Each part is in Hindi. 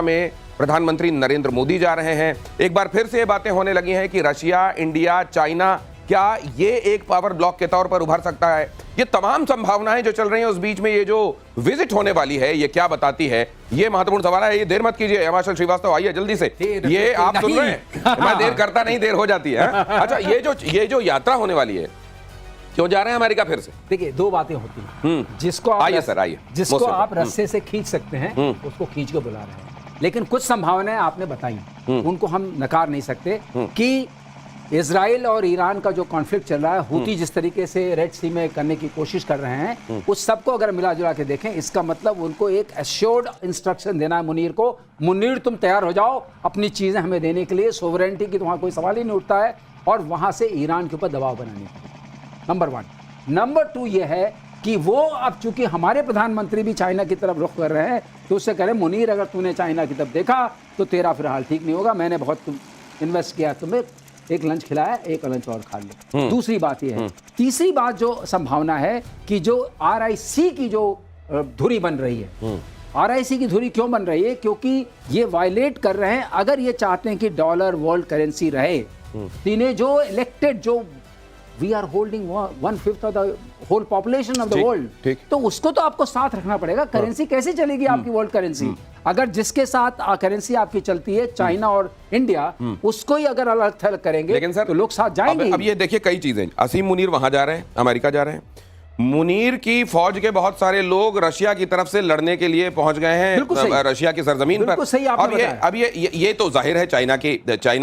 में प्रधानमंत्री नरेंद्र मोदी जा रहे हैं। एक बार फिर से ये बातें होने लगी हैं कि रशिया, इंडिया, चाइना, क्या ये एक पावर ब्लॉक के तौर पर उभर सकता है? ये तमाम संभावनाएं जो चल रही हैं, उस बीच में ये जो विजिट होने वाली है, ये क्या बताती है? ये महत्वपूर्ण सवाल है। ये देर मत कीजिए, हिमाचल श्रीवास्तव आइए जल्दी से। ये आप सुन रहे हैं, मैं देर करता नहीं, देर हो जाती है। अच्छा, ये जो यात्रा होने वाली है, क्यों जा रहे हैं अमेरिका फिर से? देखिए, दो बातें होती हैं। जिसको आप रस्से से खींच सकते हैं, उसको खींच के बुला रहे हैं। लेकिन कुछ संभावनाएं आपने बताई, उनको हम नकार नहीं सकते कि इजराइल और ईरान का जो कॉन्फ्लिक्ट चल रहा है, हूती जिस तरीके से रेड सी में करने की कोशिश कर रहे हैं, उस सबको अगर मिला जुला के देखें, इसका मतलब उनको एक एश्योर्ड इंस्ट्रक्शन देना है मुनीर को। मुनीर, तुम तैयार हो जाओ अपनी चीजें हमें देने के लिए, सोवरेनिटी की तुम्हारा कोई सवाल ही नहीं उठता है, और वहां से ईरान के ऊपर दबाव बनाने के लिए। नंबर 1। नंबर 2 ये है कि वो अब चूंकि हमारे प्रधानमंत्री भी चाइना की तरफ रुख कर रहे हैं, तो उससे कह रहे मुनीर, अगर तूने चाइना की तरफ देखा तो तेरा फिर हाल ठीक नहीं होगा। मैंने बहुत इन्वेस्ट किया, तुम्हें एक लंच खिलाया, एक लंच और खा लो। दूसरी बात यह है। तीसरी बात जो संभावना है कि जो RIC की जो धुरी बन रही है, RIC की धुरी क्यों बन रही है? क्योंकि ये वायलेट कर रहे हैं। अगर ये चाहते हैं कि डॉलर वर्ल्ड करेंसी रहे, इन्हें जो इलेक्टेड, जो we are holding 1/5 of the whole population of the world, तो उसको तो आपको साथ रखना पड़ेगा। करेंसी कैसे चलेगी आपकी वर्ल्ड करेंसी? अगर जिसके साथ करेंसी आपकी चलती है, चाइना और इंडिया, उसको ही अगर अलग थलग करेंगे, लेकिन सर, तो लोग साथ जाएंगे। अब ये देखिए, कई चीजें, असीम मुनीर वहां जा रहे हैं, अमेरिका जा रहे हैं। मुनीर की फौज के बहुत सारे लोग रशिया की तरफ से लड़ने के लिए पहुंच गए हैं, रशिया की सरजमीन पर। और ये तो जाहिर है चाइना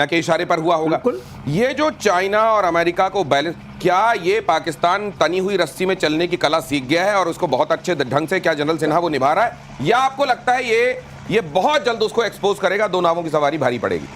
के इशारे पर हुआ होगा। ये जो चाइना और अमेरिका को बैलेंस, क्या ये पाकिस्तान तनी हुई रस्सी में चलने की कला सीख गया है और उसको बहुत अच्छे ढंग से क्या जनरल सिन्हा वो निभा रहा है, या आपको लगता है ये बहुत जल्द उसको एक्सपोज करेगा, दो नावों की सवारी भारी पड़ेगी?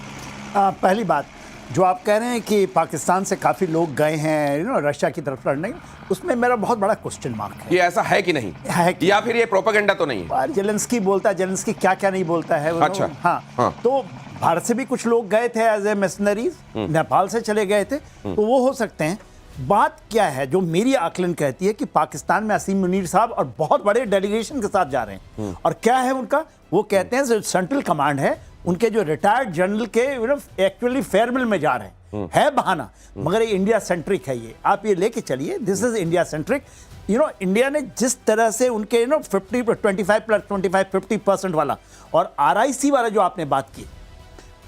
पहली बात, जो आप कह रहे हैं कि पाकिस्तान से काफ़ी लोग गए हैं रशिया की तरफ लड़ने, उसमें मेरा बहुत बड़ा क्वेश्चन मार्क है। ये ऐसा है कि नहीं है या फिर ये प्रोपेगेंडा तो नहीं है? जेलेंस्की बोलता है, जेलेंस्की क्या क्या नहीं बोलता है। अच्छा, हाँ। तो भारत से भी कुछ लोग गए थे एज ए मिशनरीज, नेपाल से चले गए थे, तो वो हो सकते हैं। बात क्या है, जो मेरी आकलन कहती है कि पाकिस्तान में असीम मुनीर साहब और बहुत बड़े डेलीगेशन के साथ जा रहे हैं। और क्या है उनका, वो कहते हैं सेंट्रल कमांड है, उनके जो रिटायर्ड जनरल के एक्चुअली फेयरवेल में जा रहे हैं। है बहाना, मगर ये इंडिया सेंट्रिक है। ये आप ये लेके चलिए, this is India centric. India ने जिस तरह से उनके 50% वाला और RIC वाला जो आपने बात की,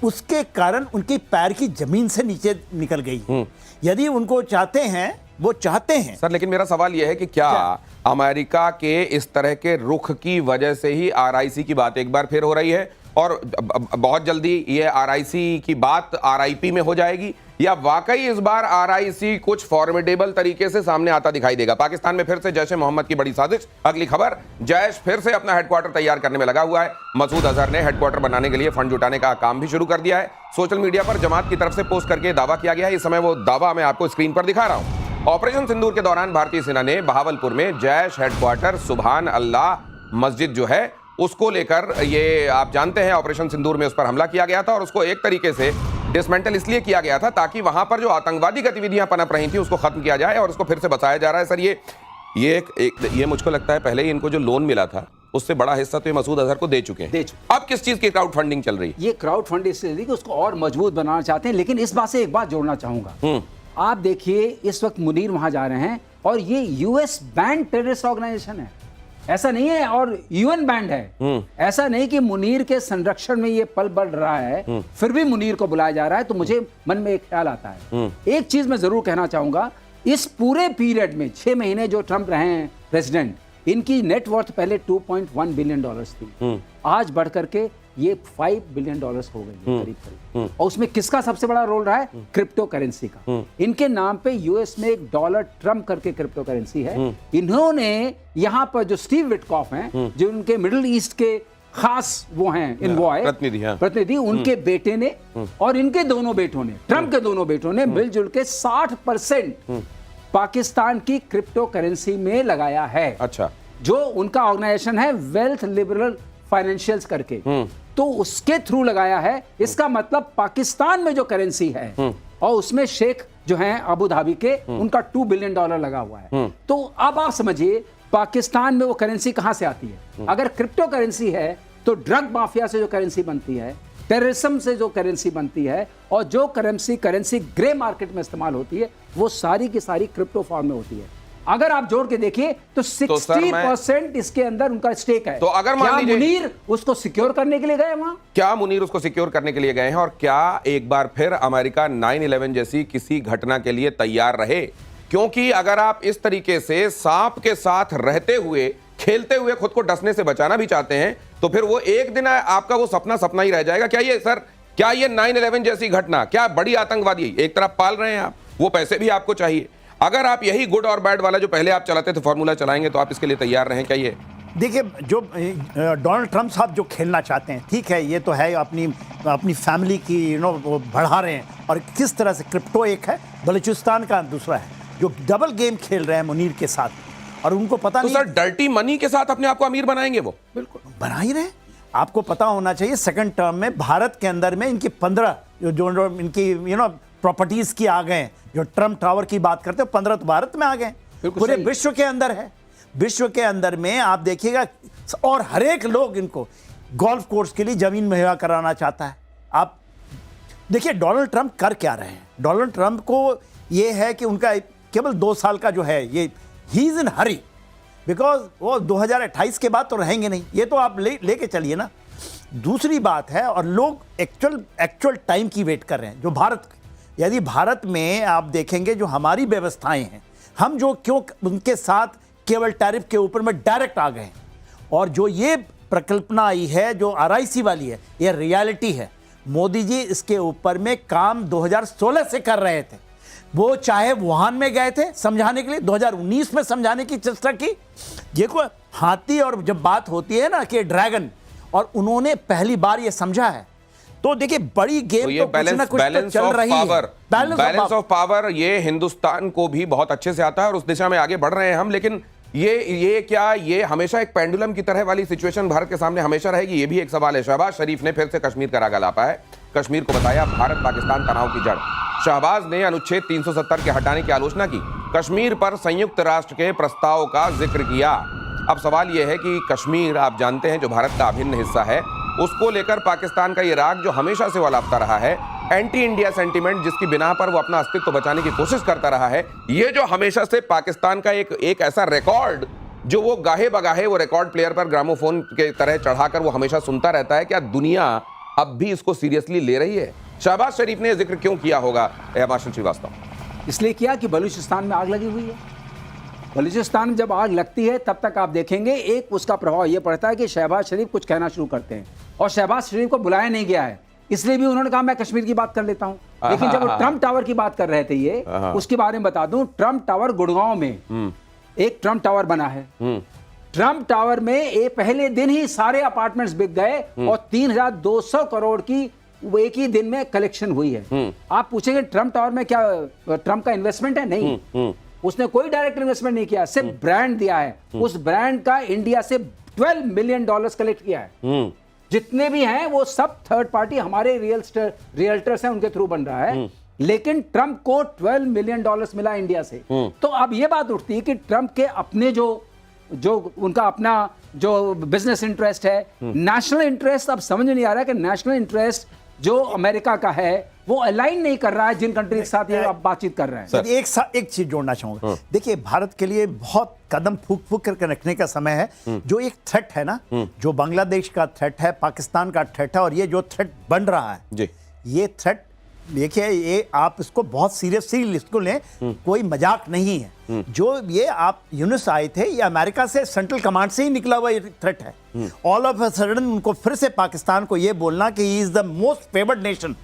उसके कारण उनके पैर की जमीन से नीचे निकल गई। यदि उनको चाहते हैं, वो चाहते हैं सर। लेकिन मेरा सवाल यह है कि क्या अमेरिका के इस तरह के रुख की वजह से ही RIC की बात एक बार फिर हो रही है और बहुत जल्दी ये RIC की बात RIP में हो जाएगी, या वाकई इस बार RIC कुछ फॉर्मिडेबल तरीके से सामने आता दिखाई देगा? पाकिस्तान में फिर से जैश ए मोहम्मद की बड़ी साजिश। अगली खबर, जैश फिर से अपना हेडक्वार्टर तैयार करने में लगा हुआ है। मसूद अजहर ने हेडक्वार्टर बनाने के लिए फंड जुटाने का काम भी शुरू कर दिया है। सोशल मीडिया पर जमात की तरफ से पोस्ट करके दावा किया गया है। इस समय वो दावा मैं आपको स्क्रीन पर दिखा रहा हूं। ऑपरेशन सिंदूर के दौरान भारतीय सेना ने बहावलपुर में जैश हेडक्वार्टर सुभान अल्लाह मस्जिद जो है उसको लेकर, ये आप जानते हैं ऑपरेशन सिंदूर में उस पर हमला किया गया था और उसको एक तरीके से डिसमेंटल इसलिए किया गया था ताकि वहां पर जो आतंकवादी गतिविधियां पनप रही थी उसको खत्म किया जाए और उसको फिर से बचाया जा रहा है। सर, ये मुझको लगता है पहले ही इनको जो लोन मिला था उससे बड़ा हिस्सा तो ये मसूद अजहर को दे चुके हैं। अब किस चीज की क्राउड फंडिंग चल रही है? ये क्राउड फंडिंग इसलिए कि उसको और मजबूत बनाना चाहते हैं। लेकिन इस बात से एक बात जोड़ना चाहूंगा, आप देखिए इस वक्त मुनीर वहां जा रहे हैं और ये US बैंड टेररिस्ट ऑर्गेनाइजेशन है, ऐसा नहीं है, और UN बैंड है। ऐसा नहीं कि मुनीर के संरक्षण में ये पल बढ़ रहा है, फिर भी मुनीर को बुलाया जा रहा है। तो मुझे मन में एक ख्याल आता है, एक चीज मैं जरूर कहना चाहूंगा, इस पूरे पीरियड में 6 महीने जो ट्रंप रहे हैं प्रेसिडेंट, इनकी नेटवर्थ पहले $2.1 बिलियन थी, आज बढ़ करके ये $5 बिलियन हो गई करीब करीब। और उसमें किसका सबसे बड़ा रोल रहा है? क्रिप्टो करेंसी का। इनके नाम पे US में एक डॉलर ट्रम्प करके क्रिप्टो करेंसी है। इन्होंने यहाँ पर जो स्टीव विटकॉफ हैं, जो उनके मिडिल ईस्ट के खास वो हैं इन्वॉय प्रतिनिधि, उनके बेटे ने और इनके दोनों बेटों ने, ट्रम्प के दोनों बेटों ने मिलजुल के 60% पाकिस्तान की क्रिप्टो करेंसी में लगाया है। अच्छा, जो उनका ऑर्गेनाइजेशन है वेल्थ लिबरल फाइनेंशियल्स करके, तो उसके थ्रू लगाया है। इसका मतलब पाकिस्तान में जो करेंसी है और उसमें शेख जो हैं अबू धाबी के, उनका $2 बिलियन लगा हुआ है। तो अब आप समझिए पाकिस्तान में वो करेंसी कहां से आती है। अगर क्रिप्टो करेंसी है तो ड्रग माफिया से जो करेंसी बनती है, टेररिज्म से जो करेंसी बनती है, और जो करेंसी ग्रे मार्केट में इस्तेमाल होती है, वो सारी की सारी क्रिप्टो फॉर्म में होती है। अगर आप जोड़ के देखिए तो 60% इसके अंदर उनका स्टेक है। तो अगर मान लीजिए मुनीर उसको सिक्योर करने के लिए गए वहां, क्या मुनीर उसको सिक्योर करने के लिए गए हैं, और क्या एक बार फिर अमेरिका 9/11 जैसी किसी घटना के लिए तैयार रहे? क्योंकि अगर आप इस तरीके से सांप के साथ रहते हुए, खेलते हुए खुद को डसने से बचाना भी चाहते हैं, तो फिर वो एक दिन आपका वो सपना सपना ही रह जाएगा। क्या ये सर, क्या ये 9/11 जैसी घटना, क्या बड़ी आतंकवादी एक तरफ पाल रहे हैं आप, वो पैसे भी आपको चाहिए। अगर आप यही गुड और बैड वाला जो पहले आप चलाते थे फॉर्मूला चलाएंगे, तो आप इसके लिए तैयार रहें? क्या ये देखिए, जो डोनाल्ड ट्रंप साहब जो खेलना चाहते हैं, ठीक है, ये तो है, अपनी फैमिली की वो बढ़ा रहे हैं, और किस तरह से क्रिप्टो एक है, बलूचिस्तान का दूसरा है, जो डबल गेम खेल रहे हैं मुनीर के साथ, और उनको पता तो नहीं। सर डर्टी मनी के साथ अपने आप को अमीर बनाएंगे वो? बिल्कुल बना ही रहे। आपको पता होना चाहिए, सेकंड टर्म में भारत के अंदर में इनकी 15 जो इनकी प्रॉपर्टीज की आ गए, जो ट्रम्प टावर की बात करते हो, 15 तो भारत में आ गए, पूरे विश्व के अंदर है। विश्व के अंदर में आप देखिएगा, और हर एक लोग इनको गोल्फ कोर्स के लिए जमीन मुहैया कराना चाहता है। आप देखिए डोनाल्ड ट्रंप कर क्या रहे हैं। डोनाल्ड ट्रंप को ये है कि उनका केवल 2 साल का जो है, ये he is in Hari, because वो 2028 के बाद तो रहेंगे नहीं, ये तो आप लेके चलिए ना। दूसरी बात है, और लोग एक्चुअल टाइम की वेट कर रहे हैं, जो भारत, यदि भारत में आप देखेंगे जो हमारी व्यवस्थाएं हैं, हम जो क्यों उनके साथ केवल टैरिफ के ऊपर में डायरेक्ट आ गए, और जो ये प्रकल्पना आई है जो RIC वाली है, ये रियलिटी है। मोदी जी इसके ऊपर में काम 2016 से कर रहे थे। वो चाहे वुहान में गए थे समझाने के लिए, 2019 में समझाने की चेष्टा की। ये को हाथी, और जब बात होती है ना कि ड्रैगन, और उन्होंने पहली बार ये समझा है, तो देखिए बड़ी गेम तो ये कुछ ना कुछ तो चल रही है। बैलेंस ऑफ पावर ये हिंदुस्तान को भी बहुत अच्छे से आता है, और उस दिशा में आगे बढ़ रहे हैं हम। लेकिन ये हमेशा एक पेंडुलम की तरह वाली सिचुएशन भारत के सामने हमेशा रहेगी? ये भी एक सवाल है। शहबाज शरीफ ने फिर से कश्मीर का रागा लापा है, कश्मीर को बताया भारत पाकिस्तान तनाव की जड़। शहबाज ने अनुच्छेद 370 के हटाने की आलोचना की, कश्मीर पर संयुक्त राष्ट्र के प्रस्ताव का जिक्र किया। अब सवाल यह है कि कश्मीर, आप जानते हैं, जो भारत का अभिन्न हिस्सा है, उसको लेकर पाकिस्तान का ये राग जो हमेशा से वो लापता रहा है, एंटी इंडिया सेंटीमेंट जिसकी बिना पर वो अपना अस्तित्व बचाने की कोशिश करता रहा है, ये जो हमेशा से पाकिस्तान का एक ऐसा रिकॉर्ड जो वो गाहे बगाहे वो रिकॉर्ड प्लेयर पर ग्रामोफोन के तरह चढ़ाकर वो हमेशा सुनता रहता है, क्या दुनिया अब भी इसको सीरियसली ले रही है? शहबाज शरीफ ने जिक्र क्यों किया होगा हेमांशु श्रीवास्तव? इसलिए किया कि बलूचिस्तान में आग लगी हुई है। बलूचिस्तान में जब आग लगती है तब तक आप देखेंगे एक उसका प्रभाव ये पड़ता है कि शहबाज शरीफ कुछ कहना शुरू करते हैं, और शहबाज शरीफ को बुलाया नहीं गया है, इसलिए भी उन्होंने कहा मैं कश्मीर की बात कर लेता हूं। लेकिन जब वो ट्रम्प टावर की बात कर रहे थे, ये उसके बारे में बता दूं, ट्रम्प टावर गुड़गांव में एक ट्रम्प टावर बना है। ट्रम्प टावर में ये पहले दिन ही सारे अपार्टमेंट्स बिक गए, और 3200 करोड़ की वो एक ही दिन में कलेक्शन हुई है। आप पूछेंगे ट्रम्प टावर में क्या ट्रम्प का इन्वेस्टमेंट है? नहीं, उसने कोई डायरेक्ट इन्वेस्टमेंट नहीं किया, सिर्फ ब्रांड दिया है। उस ब्रांड का इंडिया से $12 मिलियन कलेक्ट किया है। जितने भी हैं वो सब थर्ड पार्टी हमारे रियल्टर्स हैं, उनके थ्रू बन रहा है। लेकिन ट्रम्प को $12 मिलियन मिला इंडिया से। तो अब ये बात उठती है कि ट्रम्प के अपने जो उनका अपना जो बिजनेस इंटरेस्ट है, नेशनल इंटरेस्ट, अब समझ नहीं आ रहा है कि नेशनल इंटरेस्ट जो अमेरिका का है वो अलाइन नहीं कर रहा है जिन कंट्री के साथ ये आप बातचीत कर रहे हैं। एक चीज जोड़ना चाहूंगा। देखिए, भारत के लिए बहुत कदम फूक फूक करके रखने का समय है। जो एक थ्रेट है ना, जो बांग्लादेश का थ्रेट है, पाकिस्तान का थ्रेट है, और ये जो थ्रेट बन रहा है जी, ये थ्रेट देखिए, ये आप इसको बहुत सीरियसली इसको लें, कोई मजाक नहीं है। जो ये आप यूनिस आए थे, ये अमेरिका से सेंट्रल कमांड से ही निकला हुआ ये थ्रेट है। ऑल ऑफ अ सडन उनको फिर से पाकिस्तान को ये बोलना कि he is the most favoured nation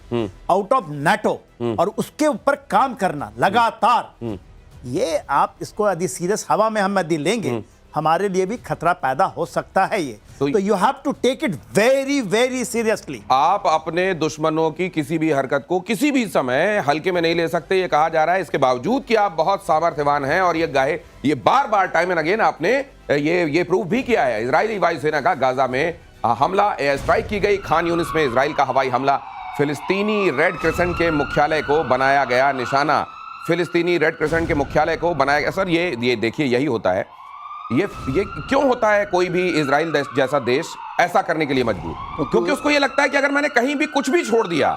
out of NATO, और उसके ऊपर काम करना लगातार, ये आप इसको यदि सीरियस हवा में हम यदि लेंगे, हमारे लिए भी खतरा पैदा हो सकता है। ये तो you have to take it very very seriously. आप अपने दुश्मनों की किसी भी हरकत को किसी भी समय हल्के में नहीं ले सकते, ये कहा जा रहा है। इसके बावजूद कि आप बहुत सामर्थ्यवान हैं, और ये बार बार टाइम एंड अगेन आपने ये प्रूव भी किया है। इजरायली वायुसेना का गाजा में हमला, एयर स्ट्राइक की गई, खान यूनिस में इजराइल का हवाई हमला, फिलिस्तीनी रेड क्रिसेंट के मुख्यालय को बनाया गया निशाना, फिलिस्तीनी रेड क्रिसेंट के मुख्यालय को बनाया गया। सर ये देखिए, यही होता है, ये क्यों होता है कोई भी इजराइल जैसा देश ऐसा करने के लिए मजबूर? क्योंकि उसको ये लगता है कि अगर मैंने कहीं भी कुछ भी छोड़ दिया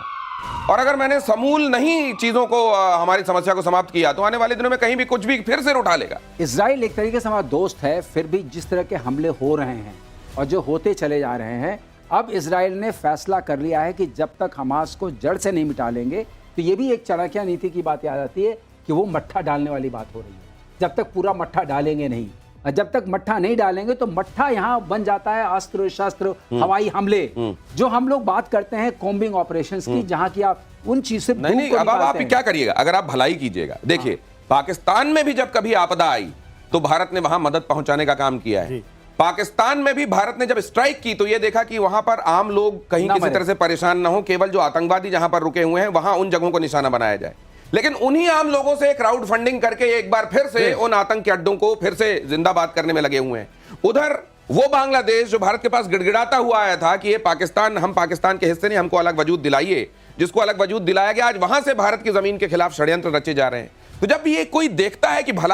और अगर मैंने समूल नहीं चीजों को, हमारी समस्या को समाप्त किया, तो आने वाले दिनों में कहीं भी कुछ भी फिर से उठा लेगा। इजराइल एक तरीके से हमारा दोस्त है, फिर भी जिस तरह के हमले हो रहे हैं और जो होते चले जा रहे हैं, अब इजराइल ने फैसला कर लिया है कि जब तक हमास को जड़ से नहीं मिटा लेंगे, तो ये भी एक चाणक्य नीति की बात याद आती है कि वो मट्ठा डालने वाली बात हो रही है। जब तक पूरा मट्ठा डालेंगे नहीं, और जब तक मट्ठा नहीं डालेंगे तो मट्ठा यहाँ बन जाता है अस्त्र शस्त्र, हवाई हमले, जो हम लोग बात करते हैं कॉम्बिंग ऑपरेशंस की, जहां की आप उन चीज से नहीं, अब आप क्या करिएगा? अगर आप भलाई कीजिएगा, देखिए पाकिस्तान में भी जब कभी आपदा आई तो भारत ने वहां मदद पहुंचाने का काम किया है। पाकिस्तान में भी भारत ने जब स्ट्राइक की तो यह देखा कि वहां पर आम लोग कहीं किसी तरह से परेशान ना हो, केवल जो आतंकवादी जहां पर रुके हुए हैं वहां उन जगहों को निशाना बनाया जाए। लेकिन उन्हीं आम लोगों से क्राउड फंडिंग करके एक बार फिर से उन आतंकी अड्डों को फिर से जिंदाबाद करने में लगे हुए हैं। उधर वो बांग्लादेश जो भारत के पास गिड़गिड़ाता हुआ आया था कि ये पाकिस्तान, हम पाकिस्तान के हिस्से नहीं, हमको अलग वजूद दिलाइए, जिसको अलग वजूद दिलाया गया, आज वहां से भारत की जमीन के खिलाफ षड्यंत्र रचे जा रहे हैं। तो जब ये कोई देखता है कि भला